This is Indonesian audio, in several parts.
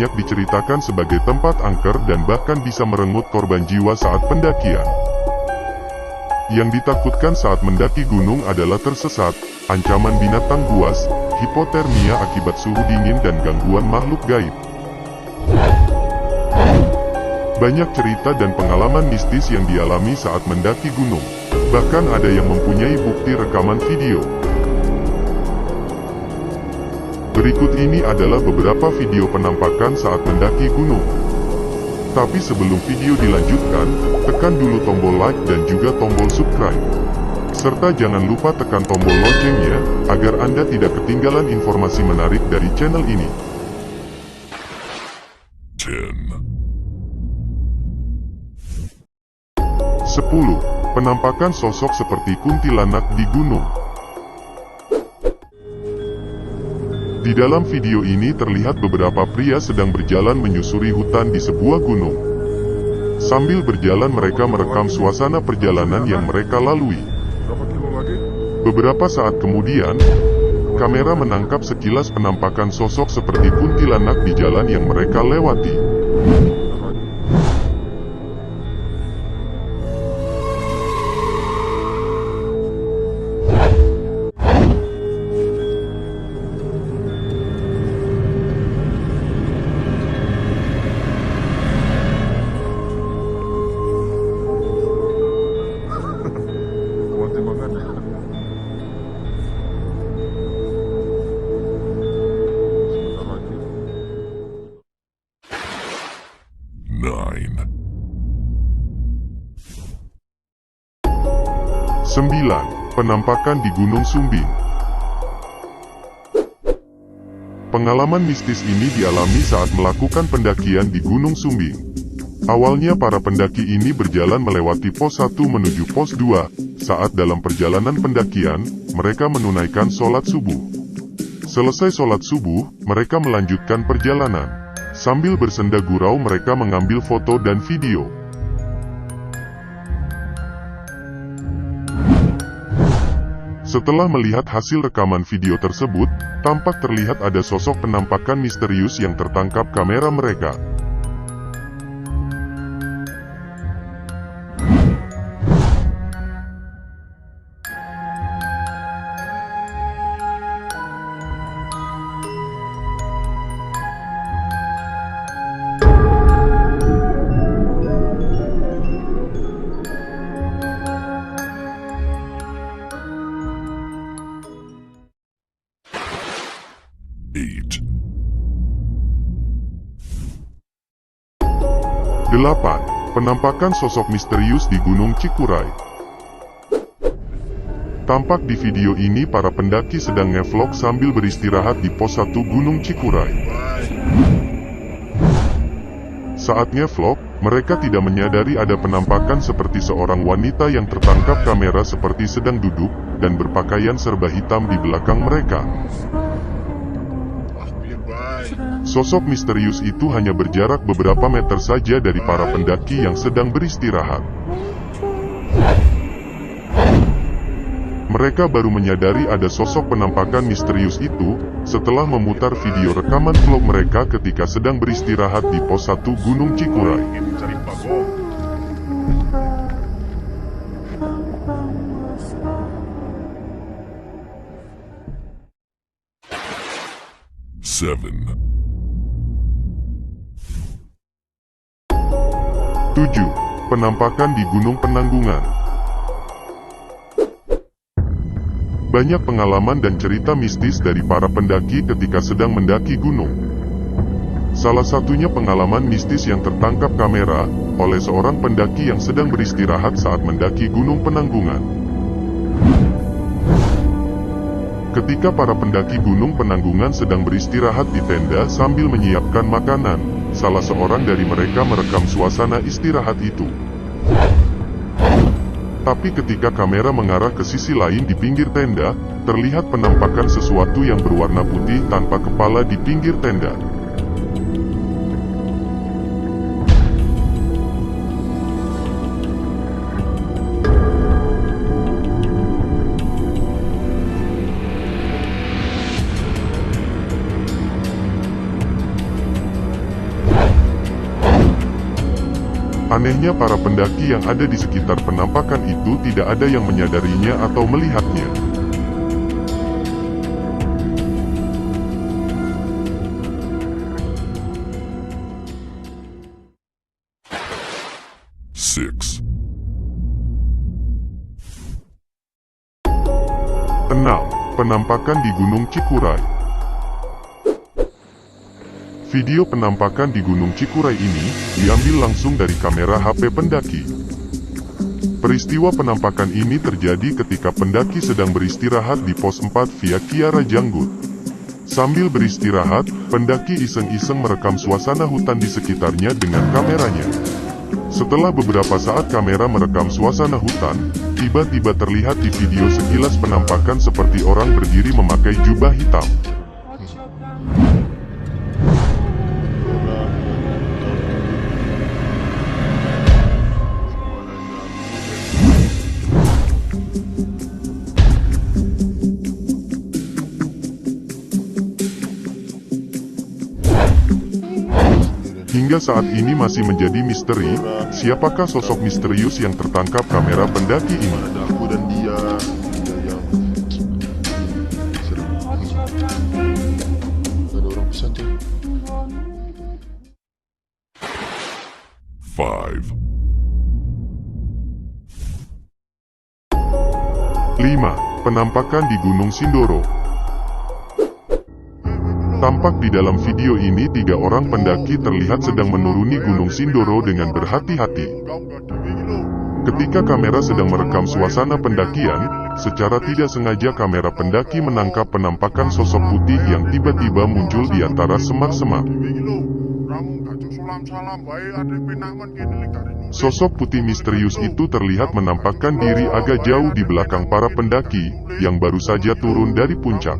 banyak diceritakan sebagai tempat angker dan bahkan bisa merenggut korban jiwa saat pendakian. Yang ditakutkan saat mendaki gunung adalah tersesat, ancaman binatang buas, hipotermia akibat suhu dingin dan gangguan makhluk gaib. Banyak cerita dan pengalaman mistis yang dialami saat mendaki gunung. Bahkan ada yang mempunyai bukti rekaman video. Berikut ini adalah beberapa video penampakan saat mendaki gunung. Tapi sebelum video dilanjutkan, tekan dulu tombol like dan juga tombol subscribe. Serta jangan lupa tekan tombol loncengnya, agar Anda tidak ketinggalan informasi menarik dari channel ini. 10. Penampakan sosok seperti kuntilanak di gunung. Di dalam video ini terlihat beberapa pria sedang berjalan menyusuri hutan di sebuah gunung. Sambil berjalan mereka merekam suasana perjalanan yang mereka lalui. Beberapa saat kemudian, kamera menangkap sekilas penampakan sosok seperti kuntilanak di jalan yang mereka lewati. Sembilan. Penampakan di Gunung Sumbing. Pengalaman mistis ini dialami saat melakukan pendakian di Gunung Sumbing. Awalnya para pendaki ini berjalan melewati pos 1 menuju pos 2. Saat dalam perjalanan pendakian, mereka menunaikan sholat subuh. Selesai sholat subuh, mereka melanjutkan perjalanan. Sambil bersenda gurau mereka mengambil foto dan video. Setelah melihat hasil rekaman video tersebut, tampak terlihat ada sosok penampakan misterius yang tertangkap kamera mereka. Delapan. Penampakan sosok misterius di Gunung Cikuray. Tampak di video ini para pendaki sedang ngevlog sambil beristirahat di pos 1 Gunung Cikuray. Saat ngevlog, mereka tidak menyadari ada penampakan seperti seorang wanita yang tertangkap kamera seperti sedang duduk, dan berpakaian serba hitam di belakang mereka. Sosok misterius itu hanya berjarak beberapa meter saja dari para pendaki yang sedang beristirahat. Mereka baru menyadari ada sosok penampakan misterius itu, setelah memutar video rekaman vlog mereka ketika sedang beristirahat di pos 1 Gunung Cikuray. 7. 7. Penampakan di Gunung Penanggungan. Banyak pengalaman dan cerita mistis dari para pendaki ketika sedang mendaki gunung. Salah satunya pengalaman mistis yang tertangkap kamera oleh seorang pendaki yang sedang beristirahat saat mendaki Gunung Penanggungan. Ketika para pendaki Gunung Penanggungan sedang beristirahat di tenda sambil menyiapkan makanan, salah seorang dari mereka merekam suasana istirahat itu. Tapi ketika kamera mengarah ke sisi lain di pinggir tenda, terlihat penampakan sesuatu yang berwarna putih tanpa kepala di pinggir tenda. Anehnya para pendaki yang ada di sekitar penampakan itu tidak ada yang menyadarinya atau melihatnya. Enam, penampakan di Gunung Cikuray. Video penampakan di Gunung Cikuray ini diambil langsung dari kamera HP pendaki. Peristiwa penampakan ini terjadi ketika pendaki sedang beristirahat di pos 4 via Kiara Janggut. Sambil beristirahat, pendaki iseng-iseng merekam suasana hutan di sekitarnya dengan kameranya. Setelah beberapa saat kamera merekam suasana hutan, tiba-tiba terlihat di video sekilas penampakan seperti orang berdiri memakai jubah hitam. Hingga saat ini masih menjadi misteri, siapakah sosok misterius yang tertangkap kamera pendaki ini. Ada aku dan dia yang serem. Ada orang pesan tuh. 5. 5. Penampakan di Gunung Sindoro. Tampak di dalam video ini 3 orang pendaki terlihat sedang menuruni Gunung Sindoro dengan berhati-hati. Ketika kamera sedang merekam suasana pendakian, secara tidak sengaja kamera pendaki menangkap penampakan sosok putih yang tiba-tiba muncul di antara semak-semak. Sosok putih misterius itu terlihat menampakkan diri agak jauh di belakang para pendaki, yang baru saja turun dari puncak.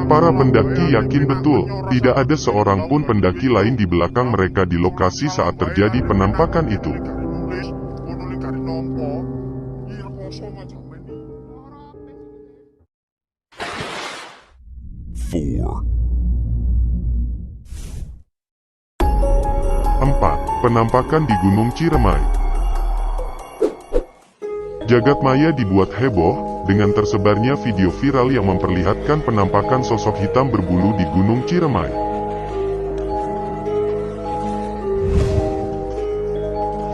Para pendaki yakin betul, tidak ada seorang pun pendaki lain di belakang mereka di lokasi saat terjadi penampakan itu. 4. Penampakan di Gunung Ciremai. Jagat maya dibuat heboh dengan tersebarnya video viral yang memperlihatkan penampakan sosok hitam berbulu di Gunung Ciremai.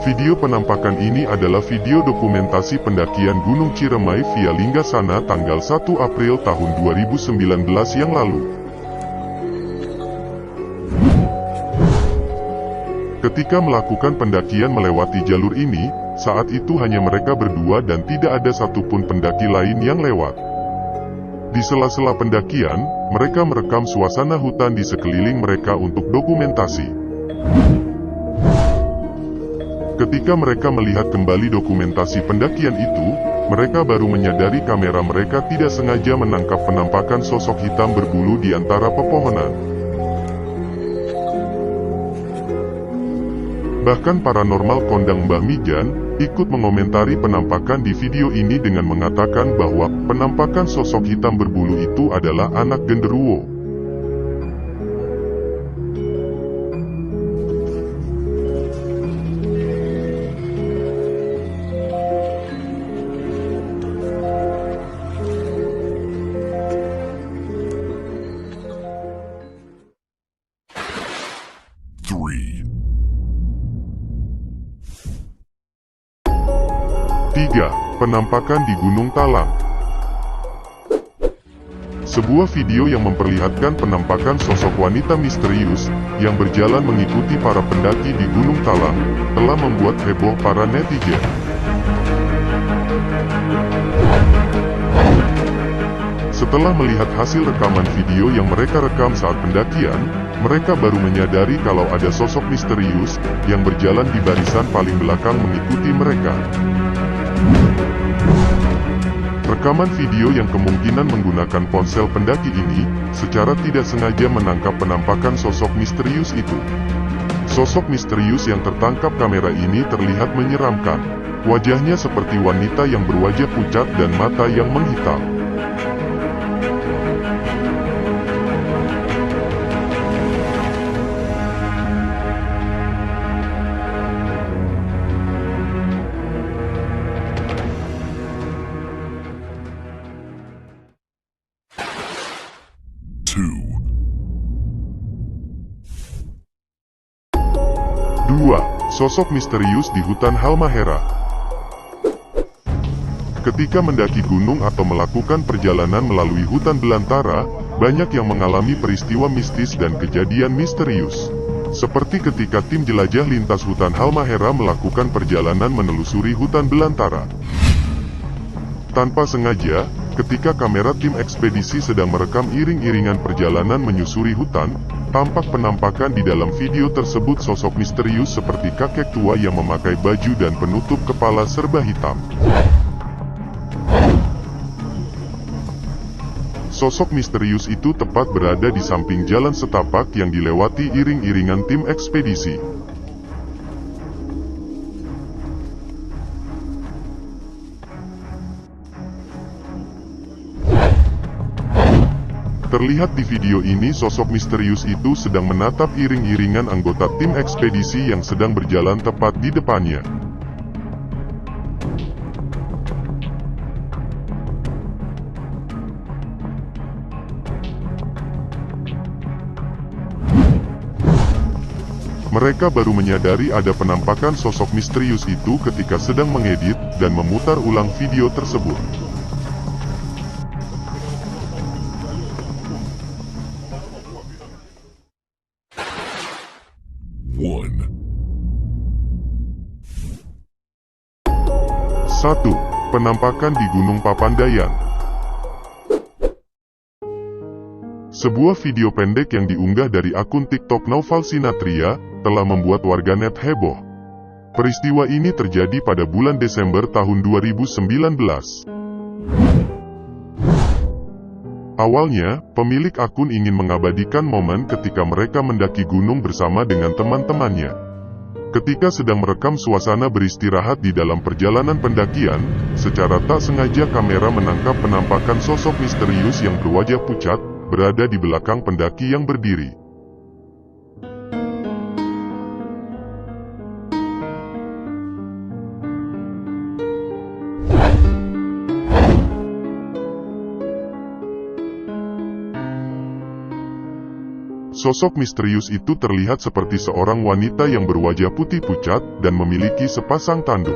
Video penampakan ini adalah video dokumentasi pendakian Gunung Ciremai via Linggasana tanggal 1 April tahun 2019 yang lalu. Ketika melakukan pendakian melewati jalur ini, saat itu hanya mereka berdua dan tidak ada satupun pendaki lain yang lewat. Di sela-sela pendakian, mereka merekam suasana hutan di sekeliling mereka untuk dokumentasi. Ketika mereka melihat kembali dokumentasi pendakian itu, mereka baru menyadari kamera mereka tidak sengaja menangkap penampakan sosok hitam berbulu di antara pepohonan. Bahkan paranormal kondang Mbah Mijan ikut mengomentari penampakan di video ini dengan mengatakan bahwa penampakan sosok hitam berbulu itu adalah anak genderuwo. Penampakan di Gunung Talang. Sebuah video yang memperlihatkan penampakan sosok wanita misterius yang berjalan mengikuti para pendaki di Gunung Talang telah membuat heboh para netizen. Setelah melihat hasil rekaman video yang mereka rekam saat pendakian, mereka baru menyadari kalau ada sosok misterius yang berjalan di barisan paling belakang mengikuti mereka. Rekaman video yang kemungkinan menggunakan ponsel pendaki ini, secara tidak sengaja menangkap penampakan sosok misterius itu. Sosok misterius yang tertangkap kamera ini terlihat menyeramkan. Wajahnya seperti wanita yang berwajah pucat dan mata yang menghitam. 2. Sosok misterius di hutan Halmahera. Ketika mendaki gunung atau melakukan perjalanan melalui hutan belantara, banyak yang mengalami peristiwa mistis dan kejadian misterius. Seperti ketika tim jelajah lintas hutan Halmahera melakukan perjalanan menelusuri hutan belantara. Tanpa sengaja, ketika kamera tim ekspedisi sedang merekam iring-iringan perjalanan menyusuri hutan, tampak penampakan di dalam video tersebut sosok misterius seperti kakek tua yang memakai baju dan penutup kepala serba hitam. Sosok misterius itu tepat berada di samping jalan setapak yang dilewati iring-iringan tim ekspedisi. Terlihat di video ini sosok misterius itu sedang menatap iring-iringan anggota tim ekspedisi yang sedang berjalan tepat di depannya. Mereka baru menyadari ada penampakan sosok misterius itu ketika sedang mengedit dan memutar ulang video tersebut. Satu. Penampakan di Gunung Papandayan. Sebuah video pendek yang diunggah dari akun TikTok Naufal Sinatria telah membuat warganet heboh. Peristiwa ini terjadi pada bulan Desember tahun 2019. Awalnya, pemilik akun ingin mengabadikan momen ketika mereka mendaki gunung bersama dengan teman-temannya. Ketika sedang merekam suasana beristirahat di dalam perjalanan pendakian, secara tak sengaja kamera menangkap penampakan sosok misterius yang berwajah pucat, berada di belakang pendaki yang berdiri. Sosok misterius itu terlihat seperti seorang wanita yang berwajah putih pucat dan memiliki sepasang tanduk.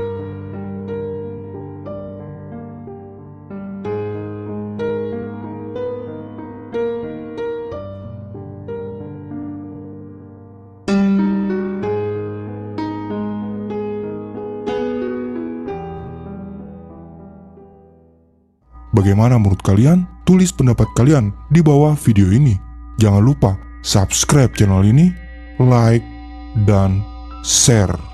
Bagaimana menurut kalian? Tulis pendapat kalian di bawah video ini. Jangan lupa subscribe channel ini, like, dan share.